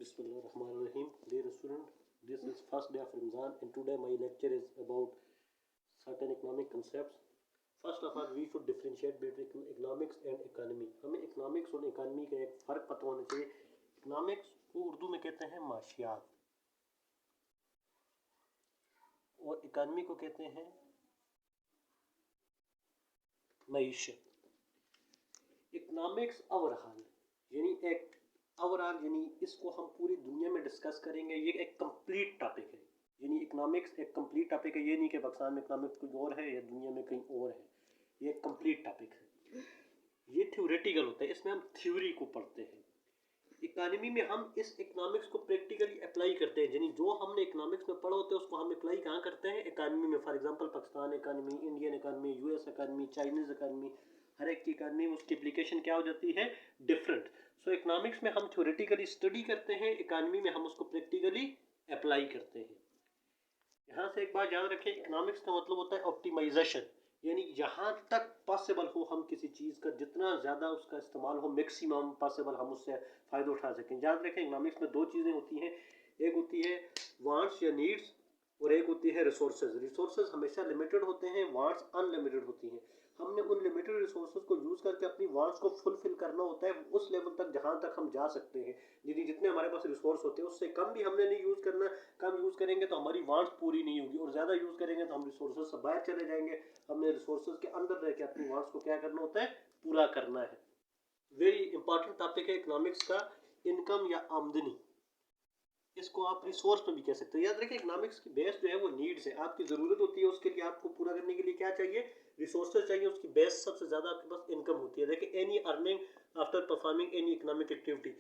Bismillahirrahmanirrahim. Dear student, this is first day of Ramzan and today my lecture is about certain economic concepts. First of all, we should differentiate between economics and economy. हमें economics और economy का एक फ़र्क पता होना चाहिए. Economics को उर्दू में कहते हैं माशियात और economy को कहते हैं मईशत. Economics ओवरऑल यानी एक ओवरऑल यानी इसको हम पूरी दुनिया में डिस्कस करेंगे. ये एक कंप्लीट टॉपिक है. यानी इकोनॉमिक्स एक कंप्लीट टॉपिक है. ये नहीं कि पाकिस्तान में इकोनॉमिक्स कुछ और है या दुनिया में कहीं और है. ये एक कंप्लीट टॉपिक है. ये थ्योरेटिकल होता है. इसमें हम थ्योरी को पढ़ते हैं. इकोनॉमी में हम इस इकोनॉमिक्स को प्रैक्टिकली अप्लाई करते हैं. यानी जो हमने इकोनॉमिक्स में पढ़ा होता है उसको हम अप्लाई कहाँ करते हैं? इकोनॉमी में. For example Pakistan economy, Indian economy, US economy, Chinese economy, हर एक की इकोनॉमी उसकी एप्लीकेशन क्या हो जाती है? डिफरेंट. सो इकोनॉमिक्स में हम थ्योरेटिकली स्टडी करते हैं, इकोनॉमी में हम उसको प्रैक्टिकली अप्लाई करते हैं. यहाँ से एक बात याद रखें, इकोनॉमिक्स का मतलब होता है ऑप्टिमाइजेशन. यानी जहाँ तक पॉसिबल हो हम किसी चीज़ का जितना ज़्यादा उसका इस्तेमाल हो, मैक्सिमम पॉसिबल हम उससे फ़ायदा उठा सकें. याद रखें इकोनॉमिक्स में दो चीज़ें होती हैं. एक होती है वांट्स या नीड्स और एक होती है रिसोर्सेज. रिसोर्सेज हमेशा लिमिटेड होते हैं, वांट्स अनलिमिटेड होती हैं. हमने उन लिमिटेड रिसोर्सेज को यूज़ करके अपनी वांट्स को फुलफिल करना होता है उस लेवल तक जहाँ तक हम जा सकते हैं. यदि जितने हमारे पास रिसोर्स होते हैं उससे कम भी हमने नहीं यूज़ करना. कम यूज़ करेंगे तो हमारी वांट्स पूरी नहीं होगी और ज़्यादा यूज़ करेंगे तो हम रिसोर्सेज से बाहर चले जाएंगे. हमने रिसोर्सेज के अंदर रह के अपनी वांट्स को क्या करना होता है? पूरा करना है. वेरी इंपॉर्टेंट टॉपिक है इकोनॉमिक्स का इनकम या आमदनी. इसको आप रिसोर्स में भी कह सकते हैं. याद रखिए इकोनॉमिक्स की बेस जो है वो नीड्स है. आपकी ज़रूरत होती है, उसके लिए आपको पूरा करने के लिए क्या चाहिए? रिसोर्सेज चाहिए. उसकी बेस सबसे ज़्यादा आपके पास इनकम होती है. देखिए any earning after performing any economic activity.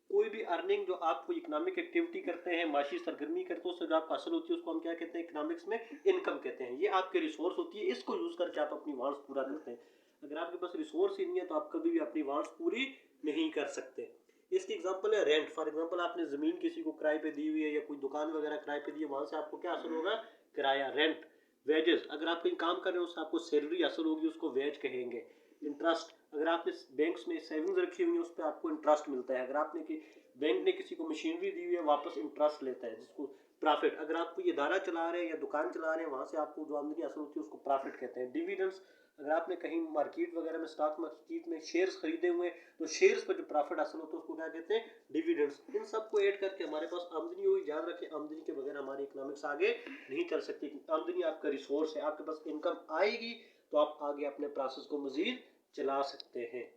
कोई भी अर्निंग जो आप कोई इकोनॉमिक एक्टिविटी करते हैं, माशी सरगर्मी करते हो, उससे जो आपको हासिल होती है उसको हम क्या कहते हैं? इकोनॉमिक्स में इनकम कहते हैं. ये आपके रिसोर्स होती है, इसको यूज़ करके आप अपनी वांट्स पूरा करते हैं. अगर आपके पास रिसोर्स ही नहीं है तो आप कभी भी अपनी वांट्स पूरी नहीं कर सकते. इसकी एग्जांपल है रेंट. फॉर एग्जांपल आपने ज़मीन किसी को किराए पे दी हुई है या कोई दुकान वगैरह किराए पे दी है, वहाँ से आपको क्या हासिल होगा? किराया, रेंट. वेजेस, अगर आप कहीं काम कर रहे हो उससे आपको सैलरी हासिल होगी, उसको वेज कहेंगे. इंटरेस्ट, अगर आपने बैंक्स में सेविंग्स रखी हुई है उस पर आपको इंटरेस्ट मिलता है. अगर आपने कि बैंक ने किसी को मशीनरी दी हुई है वापस इंटरेस्ट लेता है जिसको प्रॉफिट. अगर आप कोई इदारा चला रहे हैं या दुकान चला रहे हैं वहाँ से आपको जो आमदनी हासिल होती है उसको प्रॉफिट कहते हैं. डिविडेंड्स, अगर आपने कहीं मार्केट वगैरह में स्टॉक मार्केट में शेयर्स खरीदे हुए तो शेयर्स पर जो प्रॉफिट हासिल होता है उसको क्या कहते हैं? डिविडेंड्स. इन सबको ऐड करके हमारे पास आमदनी हुई. याद रखें आमदनी के बगैर हमारी इकोनॉमिक्स आगे नहीं चल सकती. आमदनी आपका रिसोर्स है. आपके पास इनकम आएगी तो आप आगे अपने प्रोसेस को मजीद चला सकते हैं.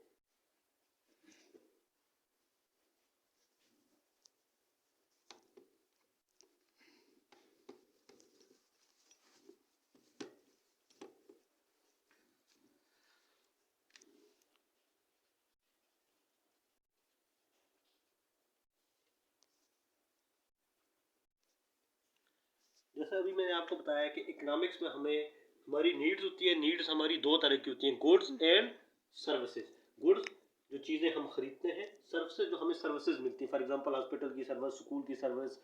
जैसे अभी मैंने आपको बताया कि इकोनॉमिक्स में हमें हमारी नीड्स होती है. नीड्स हमारी दो तरह की होती हैं, गुड्स एंड सर्विसेज. गुड्स जो चीज़ें हम खरीदते हैं, सर्विसेज जो हमें सर्विसेज मिलती है. फॉर एग्जांपल हॉस्पिटल की सर्विस, स्कूल की सर्विस,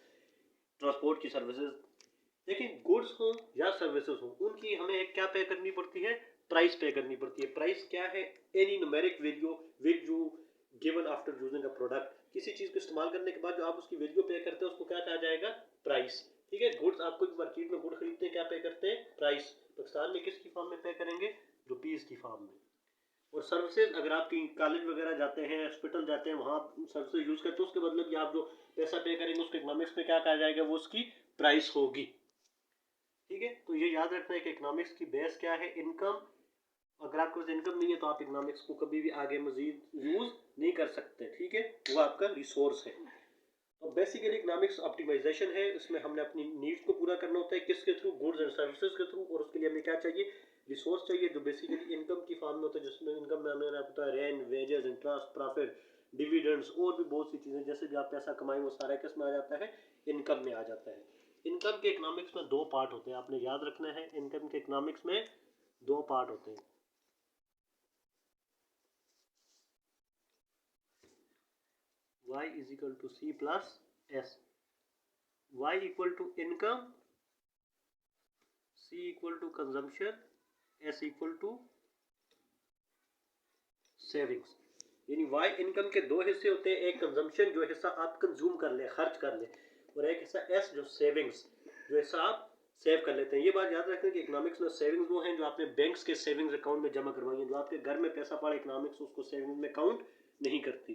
ट्रांसपोर्ट की सर्विसेज. लेकिन गुड्स हो या सर्विसेज हो उनकी हमें क्या पे करनी पड़ती है? प्राइस पे करनी पड़ती है. प्राइस क्या है? Any numeric value which you given after using a product. किसी चीज़ को इस्तेमाल करने के बाद जो आप उसकी वैल्यू पे करते हैं उसको क्या कहा जाएगा? प्राइस. ठीक है. गुड्स, आपको मार्केट में गुड खरीदते हैं, क्या पे करते हैं? प्राइस. पाकिस्तान में किसकी फॉर्म में पे करेंगे? रुपीज़ की फॉर्म में. और सर्विसेज, अगर आप कहीं कॉलेज वगैरह जाते हैं, हॉस्पिटल जाते हैं, वहाँ सर्विसेज यूज़ करते हैं, उसके बदले आप जो पैसा पे करेंगे उसको इकोनॉमिक्स में क्या कहा जाएगा? वो उसकी प्राइस होगी. ठीक है. तो ये याद रखना है कि इकोनॉमिक्स की बेस क्या है? इनकम. अगर आपके पास इनकम नहीं है तो आप इकोनॉमिक्स को कभी भी आगे मजीद यूज़ नहीं कर सकते. ठीक है. वो आपका रिसोर्स है. तो बेसिकली इकोनॉमिक्स ऑप्टिमाइजेशन है. इसमें हमने अपनी नीड्स को पूरा करना होता है. किसके थ्रू? गुड्स एंड सर्विसेज के थ्रू. और उसके लिए हमें क्या चाहिए? रिसोर्स चाहिए जो बेसिकली इनकम की फॉर्म में होता है. जिसमें इनकम में हमें आपको पता है rent, wages, interest, profit, dividends और भी बहुत सी चीज़ें. जैसे भी आप पैसा कमाएं वो सारा किस में आ जाता है? इनकम में आ जाता है. इनकम के इकोनॉमिक्स में दो पार्ट होते हैं, आपने याद रखना है. इनकम के इकोनॉमिक्स में दो पार्ट होते हैं. y is equal to c plus s. y equal to income, c equal to consumption, s equal to savings. यानी वाई इनकम के दो हिस्से होते हैं, एक कंजम्पशन जो हिस्सा आप कंज्यूम कर ले, खर्च कर ले, और एक हिस्सा एस जो सेविंग्स, जो हिस्सा आप सेव कर लेते हैं। ये बात याद रखें कि इकोनॉमिक्स में सेविंग्स वो हैं जो आपने बैंक्स के सेविंग्स अकाउंट में जमा करवाई है। जो आपके घर में पैसा पड़ा इकोनॉमिक्स उसको सेविंग्स में काउंट नहीं करती।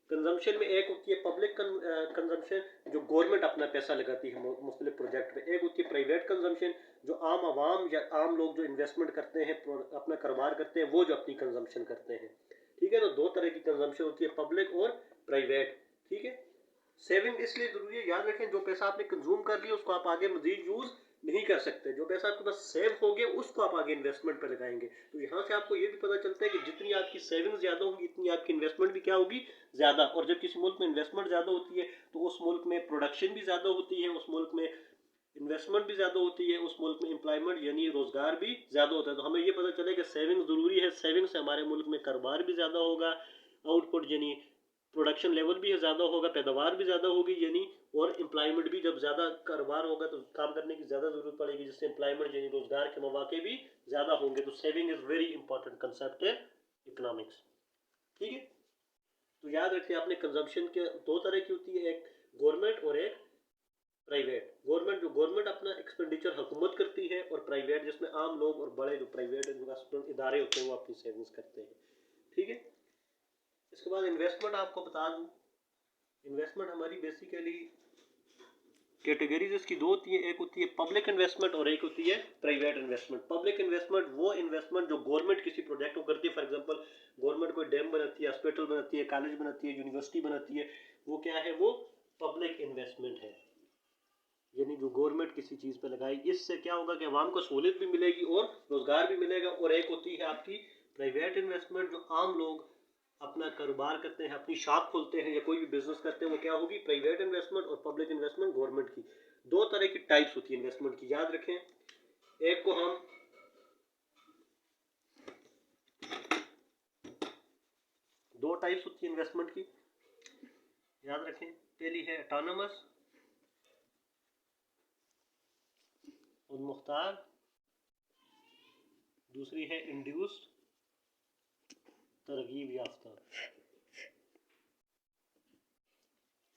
कंजम्पशन में एक होती है पब्लिक कंजम्पशन जो गवर्नमेंट अपना पैसा लगाती है मुख्तलिफ प्रोजेक्ट पे, एक होती है प्राइवेट कंजम्पशन जो आम आवाम या आम लोग जो इन्वेस्टमेंट करते हैं, अपना कारोबार करते हैं, वो जो अपनी कंजम्पशन करते हैं। ठीक है, तो दो तरह की कंजम्पशन होती है, पब्लिक और प्राइवेट। ठीक है, सेविंग इसलिए जरूरी है, याद रखें जो पैसा आपने कंज्यूम कर लिया उसको आप आगे मजीद यूज नहीं कर सकते। जो पैसा आपके पास सेव हो गया उसको आप आगे इन्वेस्टमेंट पे लगाएंगे। तो यहाँ से आपको ये भी पता चलता है कि जितनी आपकी सेविंग ज्यादा होगी इतनी आपकी इन्वेस्टमेंट भी क्या होगी, ज्यादा। और जब किसी मुल्क में इन्वेस्टमेंट ज्यादा होती है तो उस मुल्क में प्रोडक्शन भी ज्यादा होती है, उस मुल्क में इन्वेस्टमेंट भी ज्यादा होती है, उस मुल्क में एम्प्लॉयमेंट यानी रोजगार भी ज्यादा होता है। तो हमें ये पता चले कि सेविंग जरूरी है, सेविंग से हमारे मुल्क में कारोबार भी ज्यादा होगा, आउटपुट यानी प्रोडक्शन लेवल भी ज़्यादा होगा, पैदावार भी ज़्यादा होगी यानी, और एम्प्लॉयमेंट भी, जब ज़्यादा कारोबार होगा तो काम करने की ज़्यादा ज़रूरत पड़ेगी जिससे एम्प्लॉयमेंट यानी रोज़गार के मौके भी ज़्यादा होंगे। तो saving is very important concept है इकोनॉमिक्स। ठीक है, तो याद रखिए आपने कंजम्पशन के दो तरह की होती है, एक गवर्नमेंट और एक प्राइवेट। गवर्नमेंट जो गवर्नमेंट अपना एक्सपेंडिचर हुकूमत करती है, और प्राइवेट जिसमें आम लोग और बड़े जो प्राइवेट इन्वेस्टमेंट इदारे होते हैं वो अपनी सेविंग्स करते हैं। ठीक है, इसके बाद इन्वेस्टमेंट आपको बता दूं, इन्वेस्टमेंट हमारी बेसिकली कैटेगरीज इसकी दो होती है, एक होती है पब्लिक इन्वेस्टमेंट और एक होती है प्राइवेट इन्वेस्टमेंट। पब्लिक इन्वेस्टमेंट वो इन्वेस्टमेंट जो गवर्नमेंट किसी प्रोजेक्ट को करती है, फॉर एग्जांपल गवर्नमेंट कोई डैम बनाती है, हॉस्पिटल बनाती है, कॉलेज बनाती है, यूनिवर्सिटी बनाती है, वो क्या है, वो पब्लिक इन्वेस्टमेंट है, यानी जो गवर्नमेंट किसी चीज़ पे लगाई। इससे क्या होगा कि आवाम को सहूलियत भी मिलेगी और रोजगार भी मिलेगा। और एक होती है आपकी प्राइवेट इन्वेस्टमेंट जो आम लोग अपना कारोबार करते हैं, अपनी शॉप खोलते हैं या कोई भी बिजनेस करते हैं, वो क्या होगी, प्राइवेट इन्वेस्टमेंट। और पब्लिक इन्वेस्टमेंट गवर्नमेंट की। दो तरह की टाइप्स होती है इन्वेस्टमेंट की, याद रखें। एक को हम दो टाइप्स होती है इन्वेस्टमेंट की, याद रखें। पहली है ऑटोनोमस उन्मुख्तार, दूसरी है इंड्यूस्ड तरगीब याफ्ता।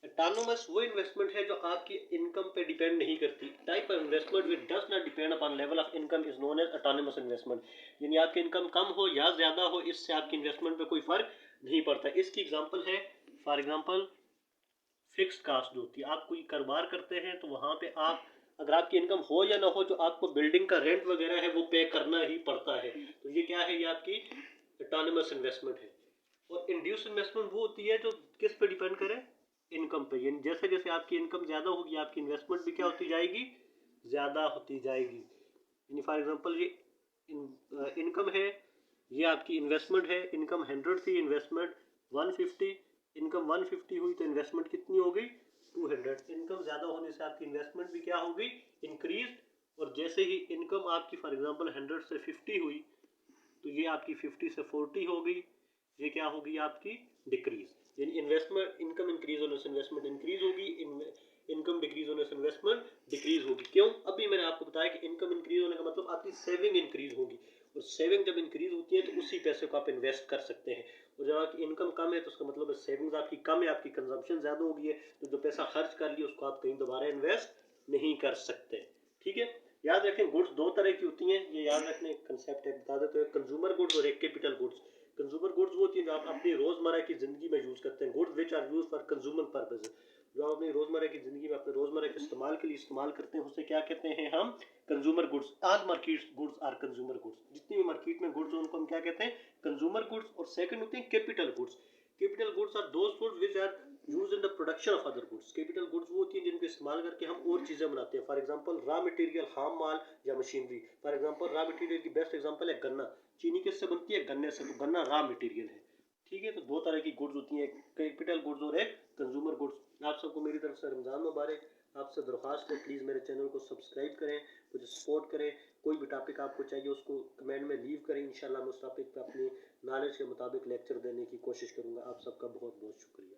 ऑटोनोमस वो इन्वेस्टमेंट है जो आपकी इनकम पे डिपेंड नहीं करती। Type of investment which does not depend upon level of income is known as autonomous investment. यानी आपकी इनकम कम हो या ज्यादा हो, इससे आपकी इन्वेस्टमेंट पे कोई फर्क नहीं पड़ता। इसकी एग्जांपल है, फॉर एग्जांपल फिक्स्ड कास्ट जो होती है, आप कोई कारोबार करते हैं तो वहां पे आप, अगर आपकी इनकम हो या ना हो, जो आपको बिल्डिंग का रेंट वगैरह है वो पे करना ही पड़ता है। तो ये क्या है, ये आपकी ऑटोनोमस इन्वेस्टमेंट है। और इंड्यूस इन्वेस्टमेंट वो होती है जो किस पे डिपेंड करे, इनकम पे। यानी जैसे जैसे आपकी इनकम ज्यादा होगी आपकी इन्वेस्टमेंट भी क्या होती जाएगी, ज्यादा होती जाएगी। यानी फॉर एग्जांपल ये इनकम है, ये आपकी इन्वेस्टमेंट है, इनकम 100 थी, इन्वेस्टमेंट 150, इनकम 150 हुई तो इन्वेस्टमेंट कितनी हो गई, 200। इनकम ज्यादा होने से आपकी इन्वेस्टमेंट भी क्या हो गई, इंक्रीज। और जैसे ही इनकम आपकी फॉर एग्जांपल 100 से 50 हुई तो ये आपकी 50 से 40 हो गई, ये क्या होगी आपकी डिक्रीज। यानी इन्वेस्टमेंट, इनकम इंक्रीज होने से इन्वेस्टमेंट इंक्रीज होगी, इनकम डिक्रीज होने से इन्वेस्टमेंट डिक्रीज होगी। क्यों, अभी मैंने आपको बताया कि इनकम इंक्रीज होने का मतलब आपकी सेविंग इंक्रीज होगी, और सेविंग जब इंक्रीज होती है तो उसी पैसे को आप इन्वेस्ट कर सकते हैं। और जब आपकी इनकम कम है तो उसका मतलब सेविंग्स आपकी कम है, आपकी कंजम्पशन ज्यादा हो गई है, तो जो पैसा खर्च कर लिया उसको आप कहीं दोबारा इन्वेस्ट नहीं कर सकते। ठीक है, याद रखें गुड्स दो तरह की होती हैं, ये याद रखने कंसेप्ट है, बता देते हैं, कंज्यूमर गुड्स और एक कैपिटल गुड्स। कंज्यूमर गुड्स वो होती है जो आप अपनी रोजमर्रा की जिंदगी में यूज करते हैं, goods which are use for consumer purpose, जो आप अपनी रोजमर्रा की जिंदगी में अपने रोजमर्रा के इस्तेमाल के लिए इस्तेमाल करते हैं, उसे क्या कहते हैं हम, consumer goods. All market goods are consumer goods, जितनी भी मार्केट में गुड्स उनको हम क्या कहते हैं, कंज्यूमर गुड्स। और सेकंड होते हैं capital goods. Capital goods are those goods which are used in the production of other goods. Capital goods वो होती हैं जिनको इस्तेमाल करके हम और चीजें बनाते हैं, फॉर एग्जांपल रॉ मटेरियल, खाम माल या machinery. For example raw material की बेस्ट एग्जांपल है गन्ना, चीनी किससे बनती है, गन्ने से, तो गन्ना रॉ मटेरियल है। ठीक है, तो दो तरह की गुड्स होती हैं, एक कैपिटल गुड्स और एक कंज्यूमर गुड्स। आप सबको मेरी तरफ से रमजान मुबारक। आपसे दरख्वास्त है प्लीज़ मेरे चैनल को सब्सक्राइब करें, मुझे सपोर्ट करें। कोई भी टॉपिक आपको चाहिए उसको कमेंट में लीव करें, इंशाल्लाह मैं उस टॉपिक पे अपनी नॉलेज के मुताबिक लेक्चर देने की कोशिश करूँगा। आप सबका बहुत बहुत शुक्रिया।